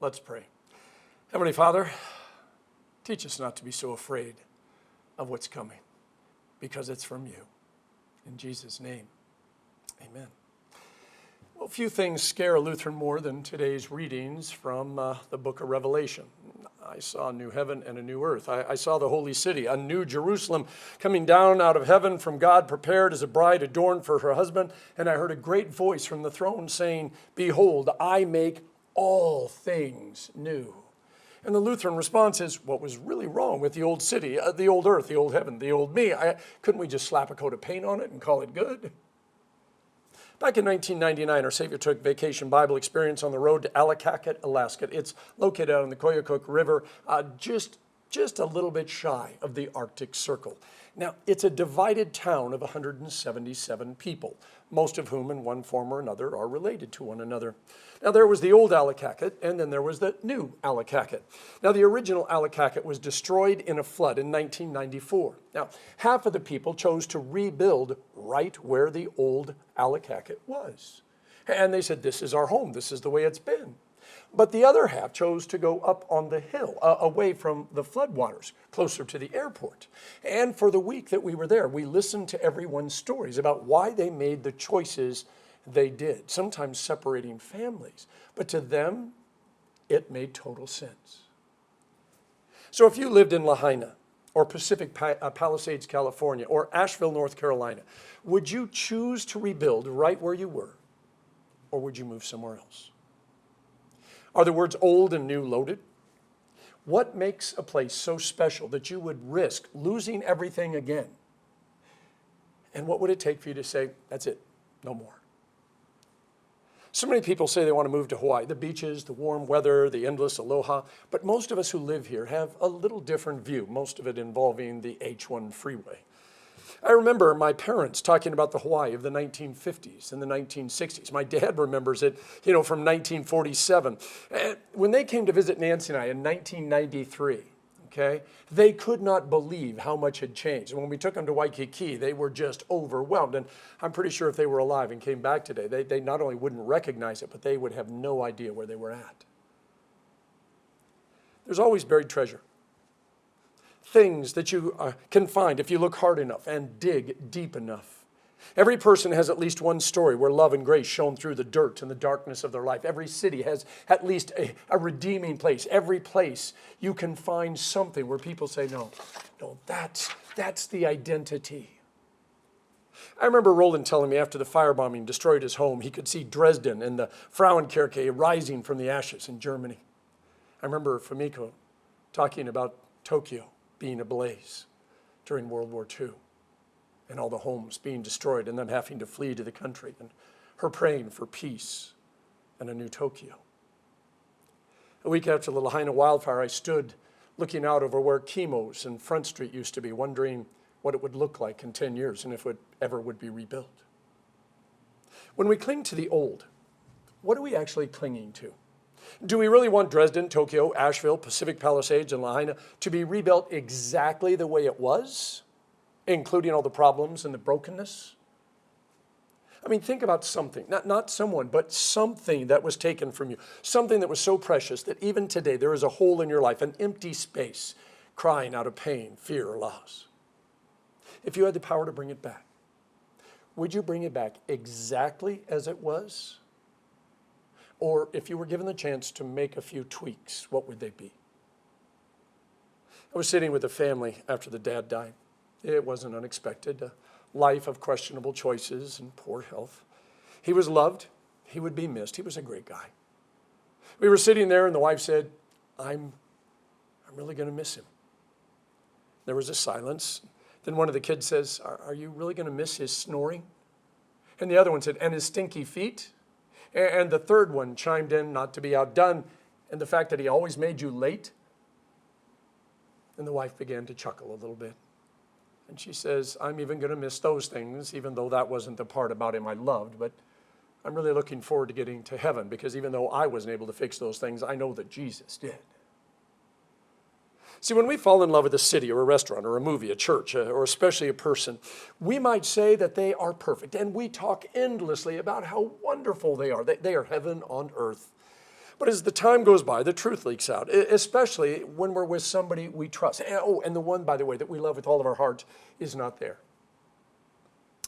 Let's pray. Heavenly Father, teach us not to be so afraid of what's coming, because it's from you. In Jesus' name, amen. Well, few things scare a Lutheran more than today's readings from the book of Revelation. I saw a new heaven and a new earth. I saw the holy city, a new Jerusalem, coming down out of heaven from God, prepared as a bride adorned for her husband. And I heard a great voice from the throne saying, "Behold, I make all things new." And the Lutheran response is, what was really wrong with the old city, the old earth, the old heaven, the old me? Couldn't we just slap a coat of paint on it and call it good? Back in 1999, our Savior took vacation Bible experience on the road to Allakaket, Alaska. It's located out on the Koyukuk River, just a little bit shy of the Arctic Circle. Now, it's a divided town of 177 people, most of whom in one form or another are related to one another. Now, there was the old Allakaket, and then there was the new Allakaket. Now, the original Allakaket was destroyed in a flood in 1994. Now, half of the people chose to rebuild right where the old Allakaket was. And they said, this is our home, this is the way it's been. But the other half chose to go up on the hill, away from the floodwaters, closer to the airport. And for the week that we were there, we listened to everyone's stories about why they made the choices they did, sometimes separating families. But to them, it made total sense. So if you lived in Lahaina, or Pacific Palisades, California, or Asheville, North Carolina, would you choose to rebuild right where you were, or would you move somewhere else? Are the words old and new loaded? What makes a place so special that you would risk losing everything again? And what would it take for you to say, that's it, no more? So many people say they want to move to Hawaii, the beaches, the warm weather, the endless aloha, but most of us who live here have a little different view, most of it involving the H1 freeway. I remember my parents talking about the Hawaii of the 1950s and the 1960s. My dad remembers it, from 1947. And when they came to visit Nancy and I in 1993, they could not believe how much had changed. And when we took them to Waikiki, they were just overwhelmed. And I'm pretty sure if they were alive and came back today, they not only wouldn't recognize it, but they would have no idea where they were at. There's always buried treasure. Things that you can find if you look hard enough and dig deep enough. Every person has at least one story where love and grace shone through the dirt and the darkness of their life. Every city has at least a redeeming place. Every place you can find something where people say, no, that's the identity. I remember Roland telling me after the firebombing destroyed his home, he could see Dresden and the Frauenkirche rising from the ashes in Germany. I remember Fumiko talking about Tokyo being ablaze during World War II, and all the homes being destroyed and them having to flee to the country, and her praying for peace and a new Tokyo. A week after the Lahaina wildfire, I stood looking out over where Kimos and Front Street used to be, wondering what it would look like in 10 years and if it ever would be rebuilt. When we cling to the old, what are we actually clinging to? Do we really want Dresden, Tokyo, Asheville, Pacific Palisades, and Lahaina to be rebuilt exactly the way it was, including all the problems and the brokenness? I mean, think about something, not someone, but something that was taken from you, something that was so precious that even today there is a hole in your life, an empty space, crying out of pain, fear, or loss. If you had the power to bring it back, would you bring it back exactly as it was? Or if you were given the chance to make a few tweaks, what would they be? I was sitting with a family after the dad died. It wasn't unexpected, a life of questionable choices and poor health. He was loved. He would be missed. He was a great guy. We were sitting there and the wife said, I'm really going to miss him. There was a silence. Then one of the kids says, are you really going to miss his snoring? And the other one said, and his stinky feet? And the third one chimed in, not to be outdone, and the fact that he always made you late. And the wife began to chuckle a little bit. And she says, I'm even going to miss those things, even though that wasn't the part about him I loved. But I'm really looking forward to getting to heaven, because even though I wasn't able to fix those things, I know that Jesus did. See, when we fall in love with a city or a restaurant or a movie, a church, or especially a person, we might say that they are perfect. And we talk endlessly about how wonderful they are. They are heaven on earth. But as the time goes by, the truth leaks out, especially when we're with somebody we trust. And the one, by the way, that we love with all of our heart is not there.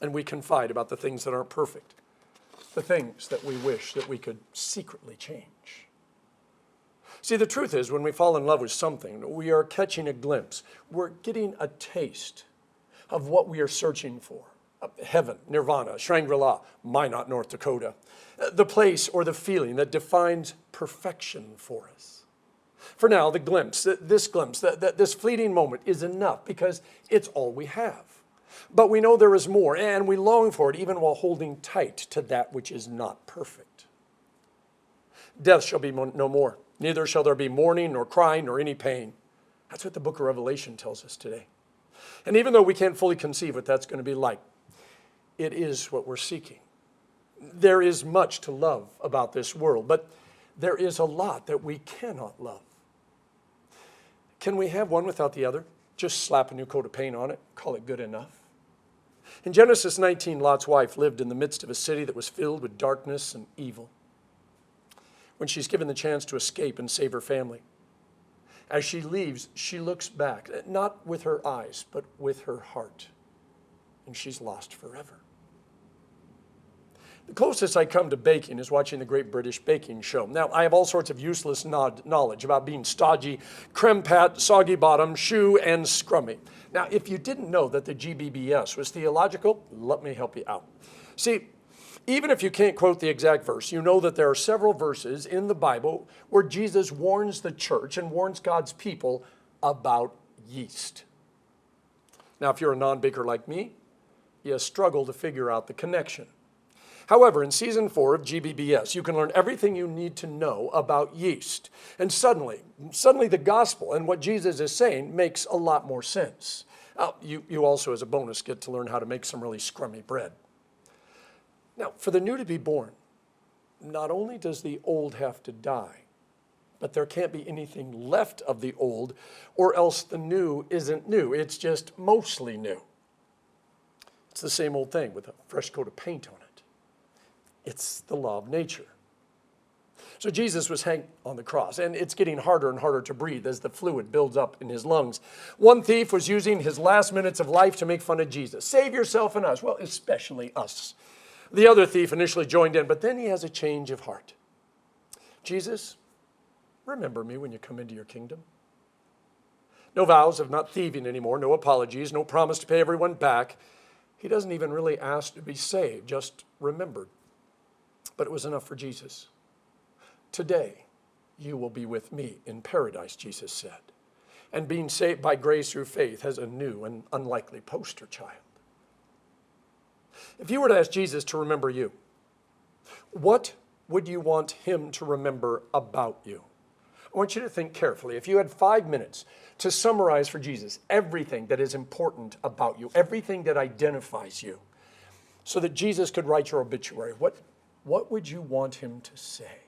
And we confide about the things that aren't perfect, the things that we wish that we could secretly change. See, the truth is, when we fall in love with something, we are catching a glimpse. We're getting a taste of what we are searching for. Heaven, nirvana, Shangri-La, Minot, North Dakota. The place or the feeling that defines perfection for us. For now, this fleeting moment is enough because it's all we have. But we know there is more, and we long for it even while holding tight to that which is not perfect. Death shall be no more. Neither shall there be mourning, nor crying, nor any pain. That's what the book of Revelation tells us today. And even though we can't fully conceive what that's going to be like, it is what we're seeking. There is much to love about this world, but there is a lot that we cannot love. Can we have one without the other? Just slap a new coat of paint on it, call it good enough? In Genesis 19, Lot's wife lived in the midst of a city that was filled with darkness and evil. When she's given the chance to escape and save her family, as she leaves, she looks back, not with her eyes, but with her heart, and she's lost forever. The closest I come to baking is watching the Great British Baking Show. Now, I have all sorts of useless knowledge about being stodgy, creme pat, soggy bottom, shoe, and scrummy. Now, if you didn't know that the GBBS was theological, let me help you out. See, even if you can't quote the exact verse, you know that there are several verses in the Bible where Jesus warns the church and warns God's people about yeast. Now, if you're a non-baker like me, you struggle to figure out the connection. However, in season 4 of GBBS, you can learn everything you need to know about yeast. And suddenly the gospel and what Jesus is saying makes a lot more sense. You also, as a bonus, get to learn how to make some really scrummy bread. Now, for the new to be born, not only does the old have to die, but there can't be anything left of the old, or else the new isn't new. It's just mostly new. It's the same old thing with a fresh coat of paint on it. It's the law of nature. So Jesus was hanged on the cross, and it's getting harder and harder to breathe as the fluid builds up in his lungs. One thief was using his last minutes of life to make fun of Jesus. Save yourself and us. Well, especially us. The other thief initially joined in, but then he has a change of heart. Jesus, remember me when you come into your kingdom. No vows of not thieving anymore, no apologies, no promise to pay everyone back. He doesn't even really ask to be saved, just remembered. But it was enough for Jesus. Today, you will be with me in paradise, Jesus said. And being saved by grace through faith has a new and unlikely poster child. If you were to ask Jesus to remember you, what would you want him to remember about you? I want you to think carefully. If you had 5 minutes to summarize for Jesus everything that is important about you, everything that identifies you, so that Jesus could write your obituary, what would you want him to say?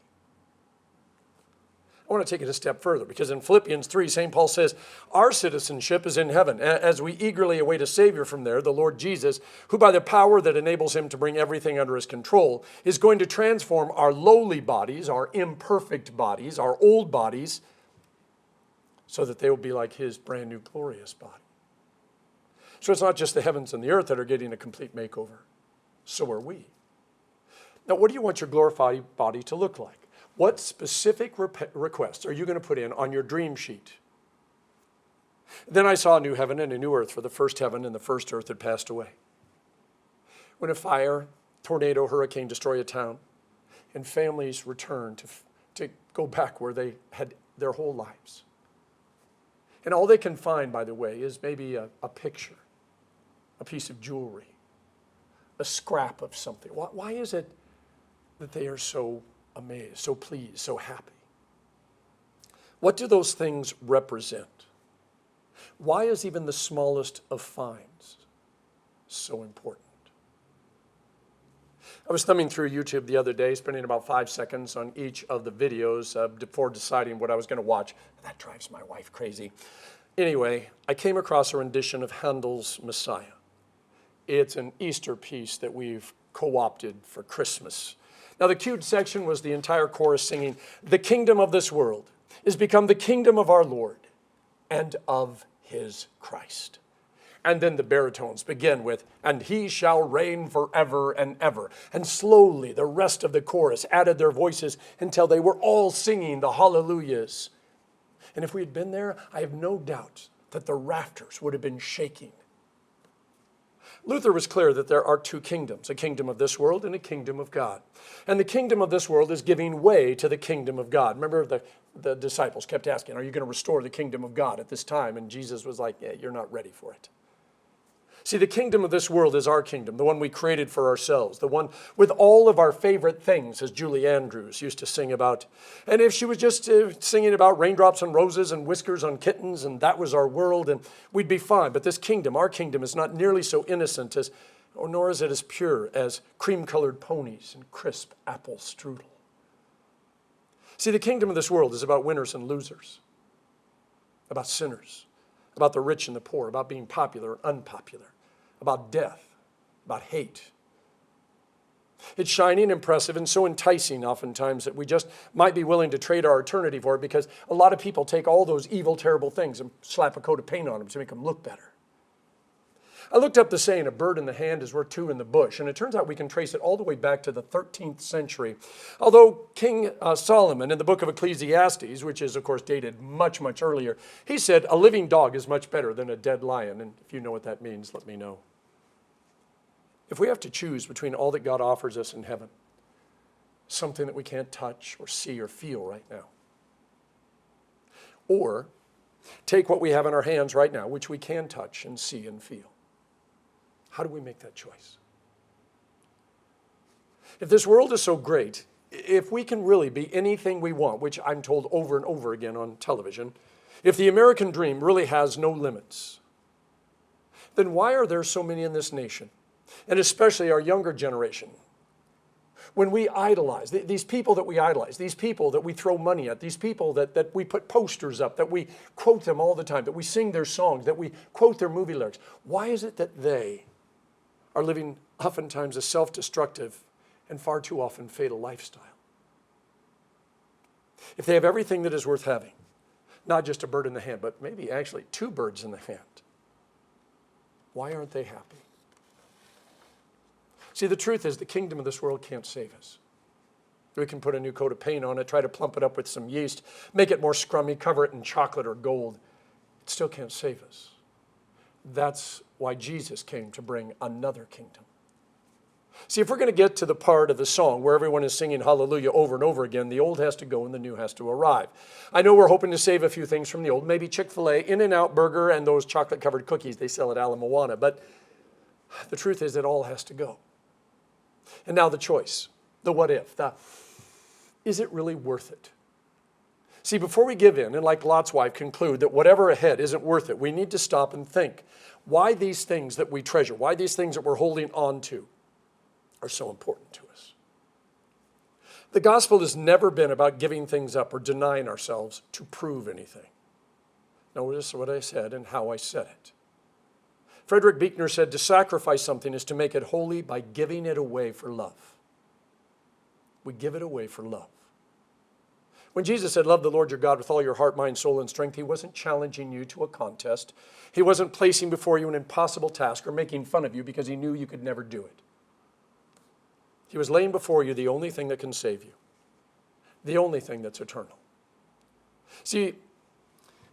I want to take it a step further because in Philippians 3, St. Paul says, our citizenship is in heaven, as we eagerly await a Savior from there, the Lord Jesus, who by the power that enables him to bring everything under his control is going to transform our lowly bodies, our imperfect bodies, our old bodies, so that they will be like his brand new glorious body. So it's not just the heavens and the earth that are getting a complete makeover. So are we. Now, what do you want your glorified body to look like? What specific requests are you going to put in on your dream sheet? Then I saw a new heaven and a new earth, for the first heaven and the first earth had passed away. When a fire, tornado, hurricane destroy a town, and families return to go back where they had their whole lives. And all they can find, by the way, is maybe a picture, a piece of jewelry, a scrap of something. Why is it that they are so amazed, so pleased, so happy? What do those things represent? Why is even the smallest of finds so important? I was thumbing through YouTube the other day, spending about 5 seconds on each of the videos before deciding what I was going to watch. That drives my wife crazy. Anyway, I came across a rendition of Handel's Messiah. It's an Easter piece that we've co-opted for Christmas. Now the cued section was the entire chorus singing, "The kingdom of this world is become the kingdom of our Lord and of his Christ." And then the baritones begin with, "And he shall reign forever and ever." And slowly the rest of the chorus added their voices until they were all singing the hallelujahs. And if we had been there, I have no doubt that the rafters would have been shaking. Luther was clear that there are two kingdoms, a kingdom of this world and a kingdom of God. And the kingdom of this world is giving way to the kingdom of God. Remember, the disciples kept asking, "Are you going to restore the kingdom of God at this time?" And Jesus was like, "Yeah, you're not ready for it." See, the kingdom of this world is our kingdom, the one we created for ourselves, the one with all of our favorite things, as Julie Andrews used to sing about. And if she was just singing about raindrops on roses and whiskers on kittens, and that was our world, and we'd be fine. But this kingdom, our kingdom, is not nearly so innocent as, or nor is it as pure as cream-colored ponies and crisp apple strudel. See, the kingdom of this world is about winners and losers, about sinners, about the rich and the poor, about being popular and unpopular, about death, about hate. It's shiny and impressive and so enticing oftentimes that we just might be willing to trade our eternity for it, because a lot of people take all those evil, terrible things and slap a coat of paint on them to make them look better. I looked up the saying, "A bird in the hand is worth two in the bush," and it turns out we can trace it all the way back to the 13th century. Although King Solomon in the book of Ecclesiastes, which is of course dated much, much earlier, he said, "A living dog is much better than a dead lion." And if you know what that means, let me know. If we have to choose between all that God offers us in heaven, something that we can't touch or see or feel right now, or take what we have in our hands right now, which we can touch and see and feel, how do we make that choice? If this world is so great, if we can really be anything we want, which I'm told over and over again on television, if the American dream really has no limits, then why are there so many in this nation, and especially our younger generation, when we idolize, these people that we idolize, these people that we throw money at, these people that we put posters up, that we quote them all the time, that we sing their songs, that we quote their movie lyrics, why is it that they are living oftentimes a self-destructive and far too often fatal lifestyle? If they have everything that is worth having, not just a bird in the hand, but maybe actually two birds in the hand, why aren't they happy? See, the truth is the kingdom of this world can't save us. We can put a new coat of paint on it, try to plump it up with some yeast, make it more scrummy, cover it in chocolate or gold. It still can't save us. That's why Jesus came to bring another kingdom. See, if we're going to get to the part of the song where everyone is singing hallelujah over and over again, the old has to go and the new has to arrive. I know we're hoping to save a few things from the old, maybe Chick-fil-A, In-N-Out Burger, and those chocolate-covered cookies they sell at Ala Moana, but the truth is it all has to go. And now the choice, the what if, is it really worth it? See, before we give in and like Lot's wife conclude that whatever ahead isn't worth it, we need to stop and think why these things that we treasure, why these things that we're holding on to are so important to us. The gospel has never been about giving things up or denying ourselves to prove anything. Notice what I said and how I said it. Frederick Buechner said, to sacrifice something is to make it holy by giving it away for love. We give it away for love. When Jesus said, love the Lord your God with all your heart, mind, soul, and strength, he wasn't challenging you to a contest. He wasn't placing before you an impossible task or making fun of you because he knew you could never do it. He was laying before you the only thing that can save you, the only thing that's eternal. See,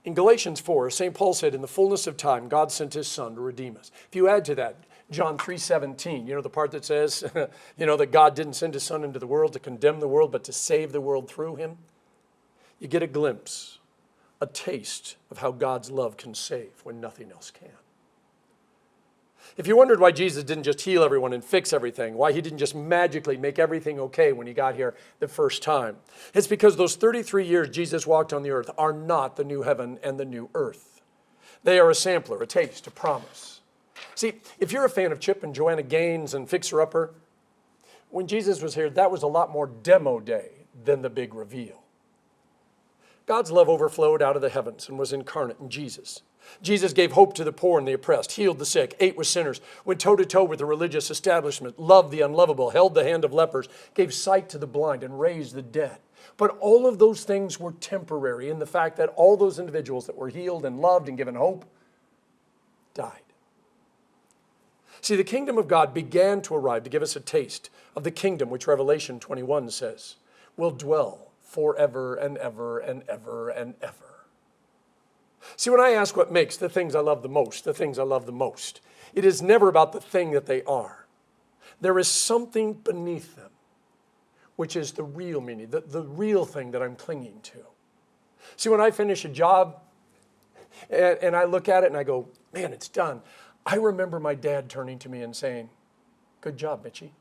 in Galatians 4, St. Paul said, in the fullness of time, God sent his son to redeem us. If you add to that, John 3:17, you know the part that says, that God didn't send his son into the world to condemn the world, but to save the world through him. You get a glimpse, a taste of how God's love can save when nothing else can. If you wondered why Jesus didn't just heal everyone and fix everything, why he didn't just magically make everything okay when he got here the first time, it's because those 33 years Jesus walked on the earth are not the new heaven and the new earth. They are a sampler, a taste, a promise. See, if you're a fan of Chip and Joanna Gaines and Fixer Upper, when Jesus was here, that was a lot more demo day than the big reveal. God's love overflowed out of the heavens and was incarnate in Jesus. Jesus gave hope to the poor and the oppressed, healed the sick, ate with sinners, went toe-to-toe with the religious establishment, loved the unlovable, held the hand of lepers, gave sight to the blind, and raised the dead. But all of those things were temporary in the fact that all those individuals that were healed and loved and given hope died. See, the kingdom of God began to arrive to give us a taste of the kingdom, which Revelation 21 says will dwell forever and ever and ever and ever. See, when I ask what makes the things I love the most, it is never about the thing that they are. There is something beneath them, which is the real meaning, the real thing that I'm clinging to. See, when I finish a job and I look at it and I go, man, it's done, I remember my dad turning to me and saying, good job, Mitchie.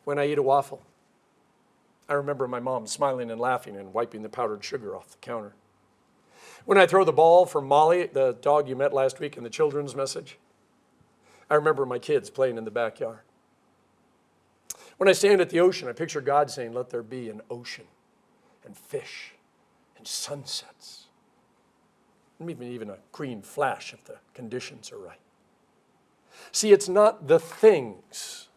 When I eat a waffle, I remember my mom smiling and laughing and wiping the powdered sugar off the counter. When I throw the ball for Molly, the dog you met last week in the children's message, I remember my kids playing in the backyard. When I stand at the ocean, I picture God saying, let there be an ocean and fish and sunsets. And even a green flash if the conditions are right. See, it's not the things.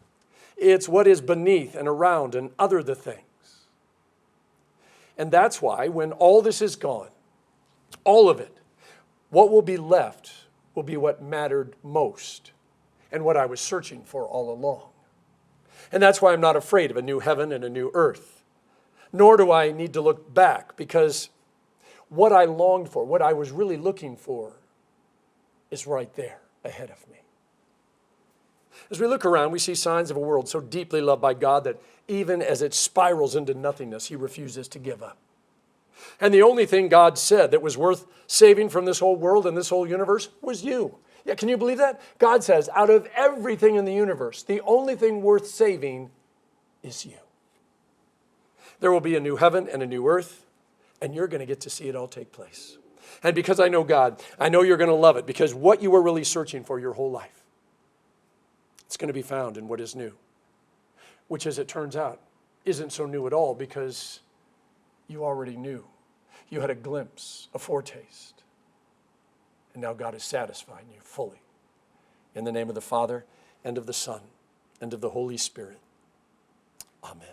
It's what is beneath and around and under the things. And that's why when all this is gone, all of it, what will be left will be what mattered most and what I was searching for all along. And that's why I'm not afraid of a new heaven and a new earth. Nor do I need to look back, because what I longed for, what I was really looking for, is right there ahead of me. As we look around, we see signs of a world so deeply loved by God that even as it spirals into nothingness, He refuses to give up. And the only thing God said that was worth saving from this whole world and this whole universe was you. Yeah, can you believe that? God says, out of everything in the universe, the only thing worth saving is you. There will be a new heaven and a new earth, and you're going to get to see it all take place. And because I know God, I know you're going to love it, because what you were really searching for your whole life, it's going to be found in what is new, which, as it turns out, isn't so new at all, because you already knew. You had a glimpse, a foretaste. And now God is satisfying you fully. In the name of the Father, and of the Son, and of the Holy Spirit. Amen.